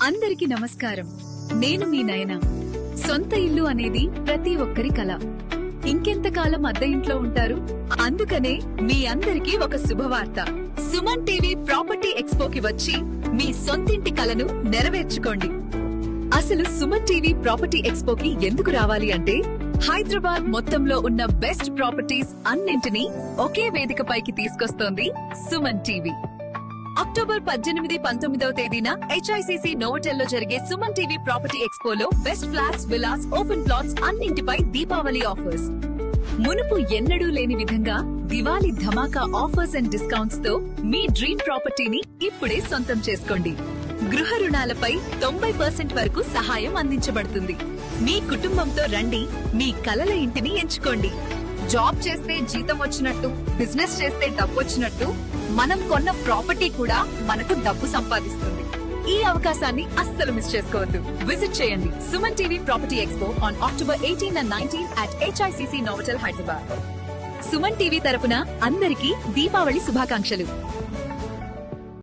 అందరికీ నమస్కారం. నేను మీ నయన. సొంత ఇల్లు అనేది ప్రతి ఒక్కరి కల. ఇంకెంతకాలం అద్దె ఇంట్లో ఉంటారు? అందుకనే మీ అందరికీ ఒక శుభవార్త. సుమన్ టీవీ ప్రాపర్టీ ఎక్స్పోకి వచ్చి మీ సొంతింటి కలను నెరవేర్చుకోండి. అసలు సుమన్ టీవీ ప్రాపర్టీ ఎక్స్పోకి ఎందుకు రావాలి అంటే, హైదరాబాద్ మొత్తంలో ఉన్న బెస్ట్ ప్రాపర్టీస్ అన్నింటినీ ఒకే వేదికపైకి తీసుకొస్తోంది సుమన్ టీవీ. అక్టోబర్ 18, 19వ తేదీన HICC నోవోటెల్ లో జరిగే సుమన్ టీవీ ప్రాపర్టీ ఎక్స్పోలో best flats, villas, open plots అన్నింటిపై దీపావళి ఆఫర్స్. మునుపు ఎన్నడూ లేని విధంగా Diwali Dhamaka offers and discounts తో మీ డ్రీమ్ ప్రాపర్టీని ఇప్పుడే సొంతం చేసుకోండి. గృహ రుణాలపై 90% వరకు సహాయం అందించబడుతుంది. మీ కుటుంబంతో రండి, మీ కలల ఇంటిని ఎంచుకోండి. జాబ్ చేస్తే జీతం వచ్చినట్టు, బిజినెస్ చేస్తే డబ్బు వచ్చినట్టు, మనం కొన్న ప్రాపర్టీ కూడా మనకు డబ్బు సంపాదిస్తుంది. ఈ అవకాశాన్ని అస్సలు మిస్ చేసుకోవద్దు. విజిట్ చేయండి Suman TV property expo on October 18 and 19 at HICC Novotel, Hyderabad. Suman TV తరపున అందరికీ దీపావళి శుభాకాంక్షలు.